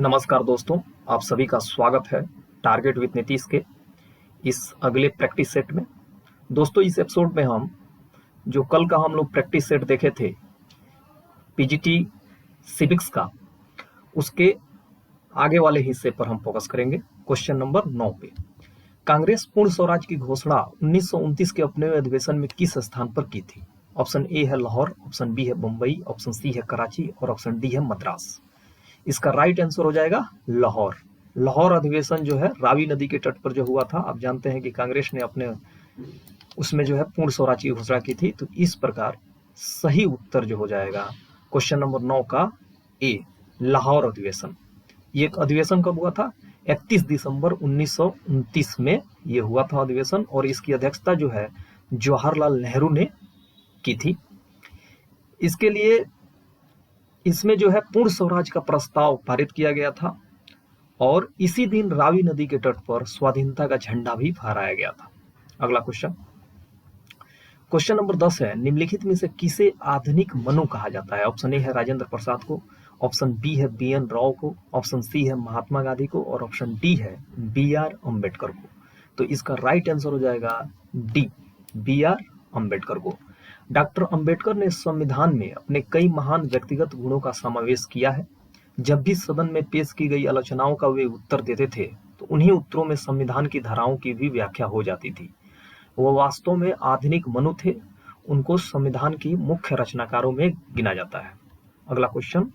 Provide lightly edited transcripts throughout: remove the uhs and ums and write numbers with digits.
नमस्कार दोस्तों, आप सभी का स्वागत है टारगेट विद नीतीश के इस अगले प्रैक्टिस सेट में। दोस्तों, इस एपिसोड में हम जो कल का हम लोग प्रैक्टिस सेट देखे थे पीजीटी सिविक्स का, उसके आगे वाले हिस्से पर हम फोकस करेंगे। क्वेश्चन नंबर 9 पे, कांग्रेस पूर्ण स्वराज की घोषणा 1929 के अपने अधिवेशन में किस स्थान पर की थी? ऑप्शन ए है लाहौर, ऑप्शन बी है मुंबई, ऑप्शन सी है कराची और ऑप्शन डी है मद्रास। इसका राइट आंसर हो जाएगा लाहौर। लाहौर अधिवेशन जो है रावी नदी के तट पर जो हुआ था। आप जानते हैं कि कांग्रेस ने अपने उसमें जो है पूर्ण स्वराज की घोषणा की थी। तो इस प्रकार सही उत्तर जो हो जाएगा क्वेश्चन नंबर 9 का ए, लाहौर अधिवेशन। ये अधिवेशन कब हुआ था? 31 दिसंबर 1929 में ये हुआ था अधिवेशन, और इसकी अध्यक्षता जो है जवाहरलाल नेहरू ने की थी। इसके लिए इसमें जो है पूर्ण स्वराज का प्रस्ताव पारित किया गया था, और इसी दिन रावी नदी के तट पर स्वाधीनता का झंडा भी फहराया गया था। अगला क्वेश्चन, क्वेश्चन नंबर 10 है, निम्नलिखित में से किसे आधुनिक मनु कहा जाता है? ऑप्शन ए है राजेंद्र प्रसाद को, ऑप्शन बी है BN राव को, ऑप्शन सी है महात्मा गांधी को और ऑप्शन डी है BR अम्बेडकर को। तो इसका राइट आंसर हो जाएगा डी, BR अम्बेडकर को। डॉक्टर अम्बेडकर ने संविधान में अपने कई महान व्यक्तिगत गुणों का समावेश किया है। जब भी सदन में पेश की गई आलोचनाओं का वे उत्तर देते थे, तो उन्हीं उत्तरों में संविधान की धाराओं की भी व्याख्या हो जाती थी। वो वास्तव में आधुनिक मनु थे। उनको संविधान की मुख्य रचनाकारों में गिना जाता है। अगला क्वेश्चन,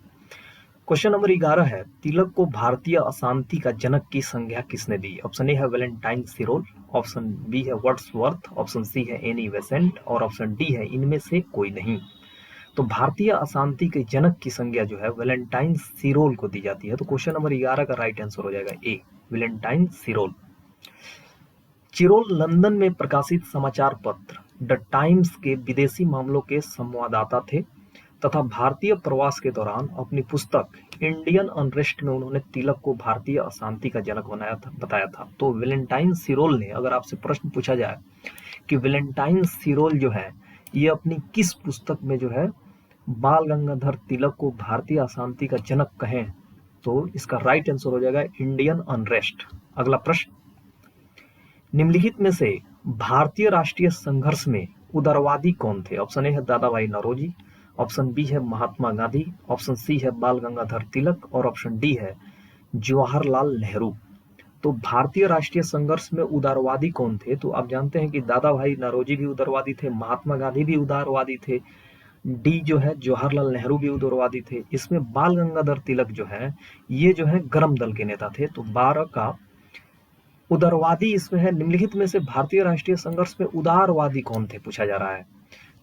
क्वेश्चन नंबर 11 है, तिलक को भारतीय अशांति का जनक की संज्ञा किसने दी? ऑप्शन ए है वैलेंटाइन सिरोल, ऑप्शन बी है वर्ड्सवर्थ, ऑप्शन सी है एनी बेसेंट और ऑप्शन डी है इनमें से कोई नहीं। तो भारतीय अशांति के जनक की संज्ञा जो है वैलेंटाइन सिरोल को दी जाती है। तो क्वेश्चन नंबर 11 का राइट आंसर हो जाएगा ए, वैलेंटाइन सिरोल। चिरोल लंदन में प्रकाशित समाचार पत्र द टाइम्स के विदेशी मामलों के संवाददाता थे तथा भारतीय प्रवास के दौरान अपनी पुस्तक इंडियन अनरेस्ट में उन्होंने तिलक को भारतीय अशांति का जनक बताया था। तो वैलेंटाइन सिरोल ने, अगर आपसे प्रश्न पूछा जाए कि वैलेंटाइन सिरोल जो है ये अपनी किस पुस्तक में जो है बाल गंगाधर तिलक को भारतीय अशांति का जनक कहें, तो इसका राइट आंसर हो जाएगा इंडियन अनरेस्ट। अगला प्रश्न, निम्नलिखित में से भारतीय राष्ट्रीय संघर्ष में उदारवादी कौन थे? ऑप्शन ए है दादा भाई नौरोजी, ऑप्शन बी है महात्मा गांधी, ऑप्शन सी है बाल गंगाधर तिलक और ऑप्शन डी है जवाहरलाल नेहरू। तो भारतीय राष्ट्रीय संघर्ष में उदारवादी कौन थे? तो आप जानते हैं कि दादा भाई नौरोजी भी उदारवादी थे, महात्मा गांधी भी उदारवादी थे, डी जो है जवाहरलाल नेहरू भी उदारवादी थे। इसमें बाल गंगाधर तिलक जो है ये जो है गर्म दल के नेता थे। तो 12 का उदारवादी इसमें है। निम्नलिखित में से भारतीय राष्ट्रीय संघर्ष में उदारवादी कौन थे पूछा जा रहा है।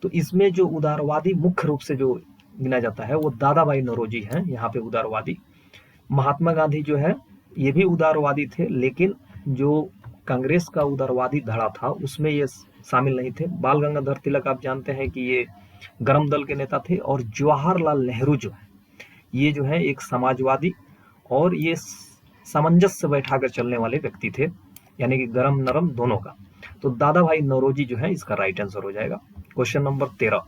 तो इसमें जो उदारवादी मुख्य रूप से जो गिना जाता है वो दादा भाई नौरोजी हैं यहाँ पे उदारवादी। महात्मा गांधी जो है ये भी उदारवादी थे, लेकिन जो कांग्रेस का उदारवादी धड़ा था उसमें ये शामिल नहीं थे। बाल गंगाधर तिलक आप जानते हैं कि ये गर्म दल के नेता थे, और जवाहरलाल नेहरू जो है ये जो है एक समाजवादी और ये सामंजस्य बैठाकर चलने वाले व्यक्ति थे, यानी कि गरम नरम दोनों का। तो दादा भाई नौरोजी जो है इसका राइट आंसर हो जाएगा। क्वेश्चन नंबर 13,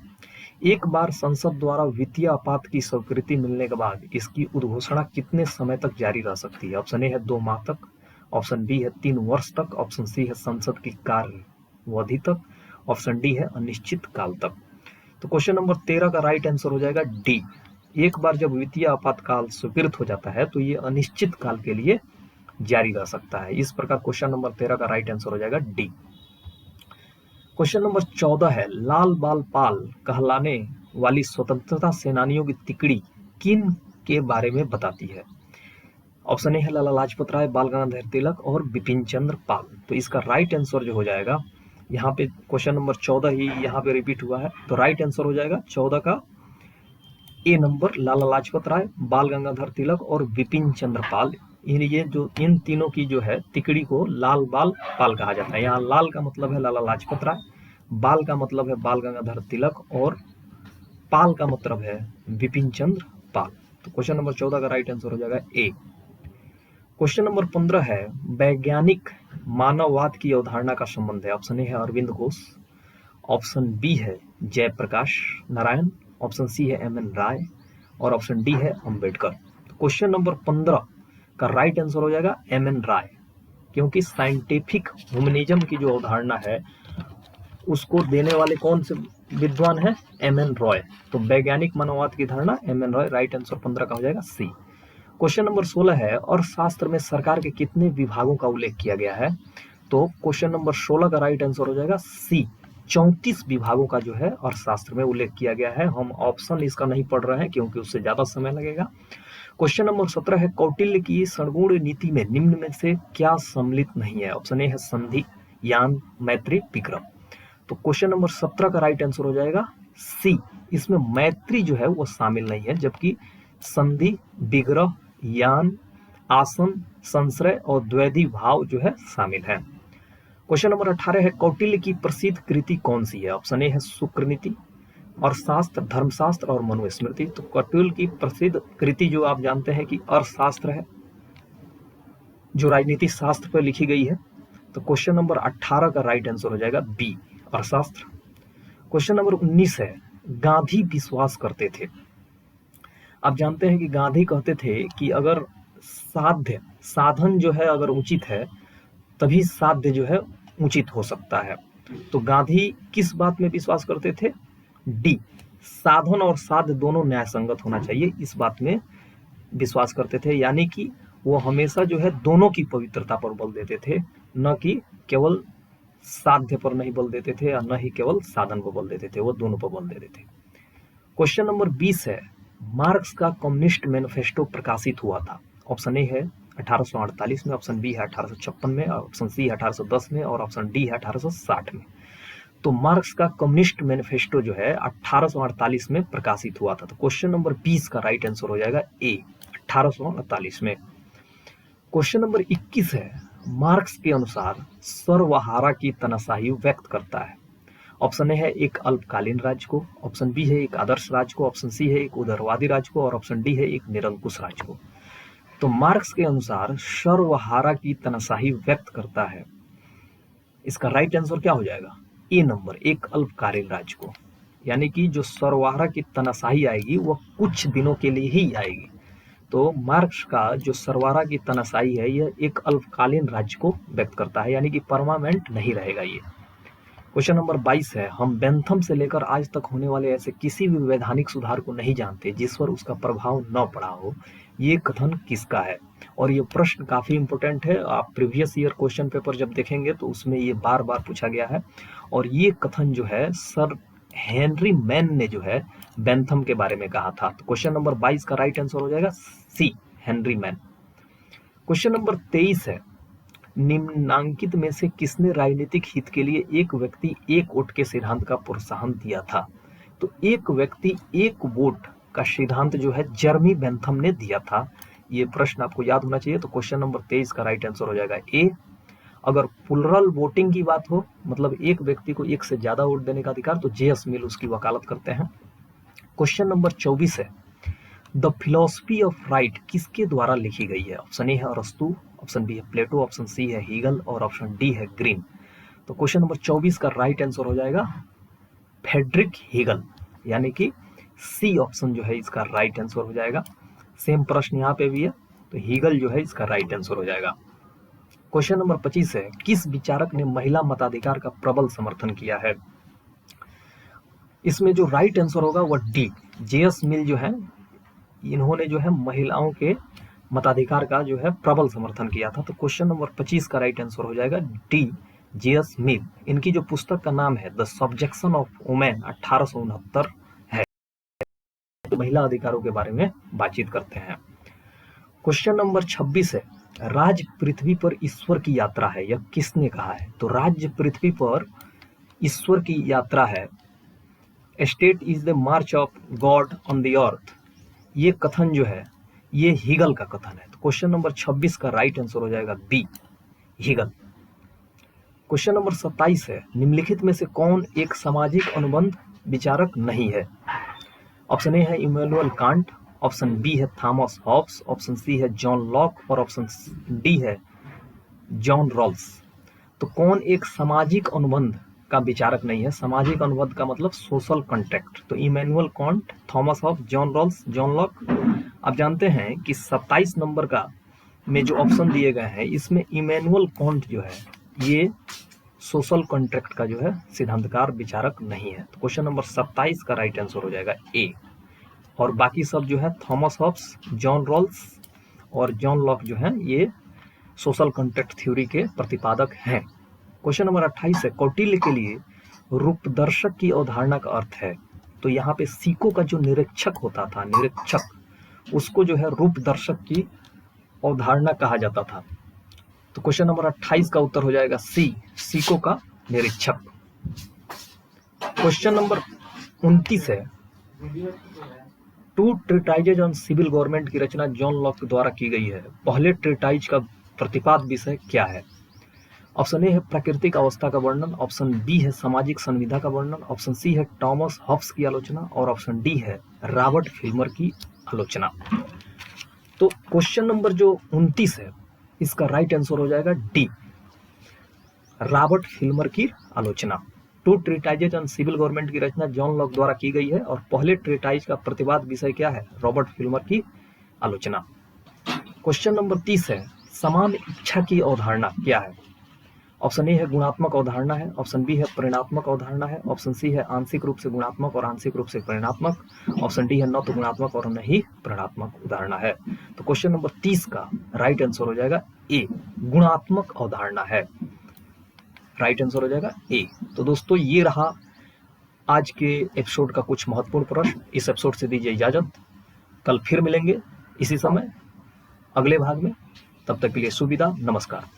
एक बार संसद द्वारा वित्तीय आपात की स्वीकृति मिलने के बाद इसकी उद्घोषणा कितने समय तक जारी रह सकती है? ऑप्शन ए है 2 माह तक, ऑप्शन बी है 3 वर्ष तक, ऑप्शन सी है संसद की कार्यवधि तक, ऑप्शन डी है अनिश्चित काल तक। तो क्वेश्चन नंबर 13 का राइट आंसर हो जाएगा डी। एक बार जब वित्तीय आपातकाल स्वीकृत हो जाता है तो ये अनिश्चित काल के लिए जारी रह सकता है। इस प्रकार क्वेश्चन नंबर 13 का राइट आंसर हो जाएगा डी। क्वेश्चन नंबर 14 है, लाल बाल पाल कहलाने वाली स्वतंत्रता सेनानियों की तिकड़ी किन के बारे में बताती है? ऑप्शन ए है लाला लाजपत राय, बाल गंगाधर तिलक और बिपिन चंद्र पाल। तो इसका राइट आंसर जो हो जाएगा, यहाँ पे क्वेश्चन नंबर 14 ही यहाँ पे रिपीट हुआ है, तो राइट आंसर हो जाएगा 14 का ए नंबर, लाला लाजपत राय, बाल गंगाधर तिलक और बिपिन चंद्र पाल। इन तीनों की जो है तिकड़ी को लाल बाल पाल कहा जाता है। यहाँ लाल का मतलब है लाला लाजपत राय, बाल का मतलब है बाल गंगाधर तिलक और पाल का मतलब है बिपिन चंद्र पाल। तो क्वेश्चन नंबर 14 का राइट आंसर हो जाएगा ए। क्वेश्चन नंबर 15 है, वैज्ञानिक मानववाद की अवधारणा का संबंध है। ऑप्शन ए है अरविंद घोष, ऑप्शन बी है जयप्रकाश नारायण, ऑप्शन सी है MN राय और ऑप्शन डी है अंबेडकर। क्वेश्चन नंबर 15 का राइट आंसर हो जाएगा एम.एन. राय, क्योंकि साइंटिफिक ह्यूमनिज्म की जो अवधारणा है उसको देने वाले कौन से विद्वान है? एम.एन. रॉय। तो वैज्ञानिक मनोवाद की धारणा एम.एन. रॉय। राइट आंसर 15 का हो जाएगा सी। क्वेश्चन नंबर 16 है, अर्थशास्त्र में सरकार के कितने विभागों का उल्लेख किया गया है? तो क्वेश्चन नंबर 16 का राइट आंसर हो जाएगा सी, 34 विभागों का जो है अर्थशास्त्र में उल्लेख किया गया है। हम ऑप्शन इसका नहीं पढ़ रहे हैं क्योंकि उससे ज्यादा समय लगेगा। क्वेश्चन नंबर 17 है, कौटिल्य की सर्वगुण नीति में निम्न में से क्या सम्मिलित नहीं है? ऑप्शन ए है संधि, यान, मैत्री, विक्रम। तो क्वेश्चन नंबर 17 का राइट आंसर हो जाएगा सी, इसमें मैत्री जो है वो शामिल नहीं है, जबकि संधि, विग्रह, यान, आसन, संश्रय और द्वैधी भाव जो है शामिल है। क्वेश्चन नंबर 18 है, कौटिल्य की प्रसिद्ध कृति कौन सी है? ऑप्शन ए है शुक्रनीति, अर्थशास्त्र, धर्मशास्त्र और मनुस्मृति। तो कौटिल्य की प्रसिद्ध कृति जो आप जानते हैं कि अर्थशास्त्र है, जो राजनीतिक शास्त्र पर लिखी गई है। तो क्वेश्चन नंबर 18 का राइट आंसर हो जाएगा बी, अर्थशास्त्र। क्वेश्चन नंबर 19 है, गांधी विश्वास करते थे। आप जानते हैं कि गांधी कहते थे कि अगर साधन जो है अगर उचित है तभी साध्य जो है उचित हो सकता है। तो गांधी किस बात में विश्वास करते थे? डी, साधन और साध्य दोनों न्याय संगत होना चाहिए, इस बात में विश्वास करते थे। यानी कि वो हमेशा जो है दोनों की पवित्रता पर बल देते थे, न कि केवल साध्य पर नहीं बल देते थे और न ही केवल साधन पर बल देते थे, वो दोनों पर बल देते थे। क्वेश्चन नंबर 20 है, मार्क्स का कम्युनिस्ट मैनिफेस्टो प्रकाशित हुआ था। ऑप्शन ए है 1848 में, ऑप्शन बी है 1856 में, ऑप्शन सी है 1810 में और ऑप्शन डी है 1860 में। तो मार्क्स का कम्युनिस्ट मैनिफेस्टो जो है 1848 में प्रकाशित हुआ था। तो क्वेश्चन नंबर 20 का राइट आंसर हो जाएगा ए, 1848 में। क्वेश्चन नंबर 21 है, मार्क्स के अनुसार सर्वहारा की तनाशाही व्यक्त करता है। ऑप्शन ए है एक अल्पकालीन राज्य को, ऑप्शन बी है एक आदर्श राज्य को, ऑप्शन सी है एक उदारवादी राज्य को और ऑप्शन डी है एक निरंकुश राज्य को। तो मार्क्स के अनुसार सर्वहारा की तनाशाही व्यक्त करता है, इसका राइट आंसर क्या हो जाएगा? ए नंबर, एक अल्पकालीन राज्य को। यानी कि जो सर्वहारा की तनाशाही आएगी वो कुछ दिनों के लिए ही आएगी। तो मार्क्स का जो सर्वहारा की तनाशाही है यह एक अल्पकालीन राज्य को व्यक्त करता है, यानी कि परमानेंट नहीं रहेगा ये। क्वेश्चन नंबर 22 है, हम बेंथम से लेकर आज तक होने वाले ऐसे किसी भी वैधानिक सुधार को नहीं जानते जिस पर उसका प्रभाव न पड़ा हो, ये कथन किसका है? और ये प्रश्न काफी इंपॉर्टेंट है, आप प्रीवियस ईयर क्वेश्चन पेपर जब देखेंगे तो उसमें ये बार बार पूछा गया है। और ये कथन जो है सर हेनरी मैन ने जो है बेंथम के बारे में कहा था। तो क्वेश्चन नंबर 22 का राइट आंसर हो जाएगा सी, हेनरी मैन। क्वेश्चन नंबर 23 है, निम्नांकित में से किसने राजनीतिक हित के लिए एक व्यक्ति एक वोट के सिद्धांत का प्रोत्साहन दिया था? तो एक व्यक्ति एक वोट का सिद्धांत जो है जर्मी बेंथम ने दिया था। ये प्रश्न आपको याद होना चाहिए। तो क्वेश्चन नंबर 23 का राइट आंसर हो जाएगा ए। अगर प्लुरल वोटिंग की बात हो, मतलब एक व्यक्ति को एक से ज्यादा वोट देने का अधिकार, तो जे.एस. मिल उसकी वकालत करते हैं। क्वेश्चन नंबर 24 है, द फिलोसफी ऑफ राइट किसके द्वारा लिखी गई है? ऑप्शन ए है अरस्तु, ऑप्शन बी है प्लेटो, ऑप्शन सी है हीगल और ऑप्शन डी है ग्रीन। तो क्वेश्चन नंबर 24 का राइट आंसर हो जाएगा फ्रेडरिक हीगल, यानी कि सी ऑप्शन जो है इसका राइट आंसर हो जाएगा। सेम प्रश्न यहाँ पे भी है, तो हीगल जो है इसका राइट आंसर हो जाएगा। क्वेश्चन नंबर 25 है, किस विचारक ने महिला मताधिकार का प्रबल समर्थन किया है? इसमें जो राइट आंसर होगा वह डी, जे.एस. मिल जो है, इन्होंने जो है महिलाओं के मताधिकार का जो है प्रबल समर्थन किया था। तो क्वेश्चन नंबर 25 का राइट आंसर हो जाएगा डी, जे.एस. मिल। इनकी जो पुस्तक का नाम है द सब्जेक्शन ऑफ वुमेन 1869 है, तो महिला अधिकारों के बारे में बातचीत करते हैं। क्वेश्चन नंबर 26 है, राज्य पृथ्वी पर ईश्वर की यात्रा है, यह किसने कहा है? तो राज्य पृथ्वी पर ईश्वर की यात्रा है, state is the March of God on the earth, ये कथन जो है ये हीगल का कथन है। तो क्वेश्चन नंबर 26 का राइट आंसर हो जाएगा बी, हीगल। क्वेश्चन नंबर 27 है, निम्नलिखित में से कौन एक सामाजिक अनुबंध विचारक नहीं है? ऑप्शन ए है इमैनुअल कांट, ऑप्शन बी है थॉमस हॉब्स, ऑप्शन सी है जॉन लॉक और ऑप्शन डी है जॉन रॉल्स। तो कौन एक सामाजिक अनुबंध का विचारक नहीं है? सामाजिक अनुबंध का मतलब सोशल कॉन्ट्रैक्ट। तो Immanuel Kant, Thomas Hobbes, John Rawls, John Locke. आप जानते हैं कि 27 नंबर का में जो ऑप्शन दिए गए हैं इसमें इमैनुअल कांट जो है ये सोशल कॉन्ट्रैक्ट का जो है सिद्धांतकार विचारक नहीं है। तो क्वेश्चन नंबर 27 का राइट आंसर हो जाएगा ए। और बाकी सब जो है थॉमस हॉब्स, जॉन रॉल्स और जॉन लॉक जो है ये सोशल कॉन्ट्रैक्ट थ्योरी के प्रतिपादक हैं। क्वेश्चन नंबर 28 है, कौटिल्य के लिए रूपदर्शक की अवधारणा का अर्थ है। तो यहाँ पे सिक्कों का जो निरीक्षक होता था, निरीक्षक, उसको जो है रूपदर्शक की अवधारणा कहा जाता था। तो क्वेश्चन नंबर 28 का उत्तर हो जाएगा सी, सिक्कों का निरीक्षक। क्वेश्चन नंबर 29 है, टू ट्रीटाइजेज ऑन सिविल गवर्नमेंट की रचना जॉन लॉक द्वारा की गई है। पहले ट्रीटाइज का प्रतिपाद विषय क्या है? ऑप्शन ए है प्राकृतिक अवस्था का वर्णन, ऑप्शन बी है सामाजिक संविधा का वर्णन, ऑप्शन सी है टॉमस हॉब्स की आलोचना और ऑप्शन डी है रॉबर्ट फिल्मर की आलोचना। तो क्वेश्चन नंबर जो 29 है इसका राइट आंसर हो जाएगा डी, रॉबर्ट फिल्मर की आलोचना। टू ट्रीटाइजेज ऑन सिविल गवर्नमेंट की रचना जॉन लॉक द्वारा की गई है और पहले ट्रीटाइज का प्रतिपाद विषय क्या है? रॉबर्ट फिल्मर की आलोचना। क्वेश्चन नंबर 30 है, समान इच्छा की अवधारणा क्या है? ऑप्शन ए है गुणात्मक अवधारणा है, ऑप्शन बी है परिणात्मक अवधारणा है, ऑप्शन सी है आंशिक रूप से गुणात्मक और आंशिक रूप से परिणात्मक, ऑप्शन डी है न तो गुणात्मक और न ही परिणात्मक अवधारणा है। तो क्वेश्चन नंबर 30 का राइट आंसर हो जाएगा ए, गुणात्मक अवधारणा है। राइट आंसर हो जाएगा ए। तो दोस्तों ये रहा आज के एपिसोड का कुछ महत्वपूर्ण प्रश्न। इस एपिसोड से दीजिए इजाजत, कल फिर मिलेंगे इसी समय अगले भाग में। तब तक के लिए सुविदा, नमस्कार।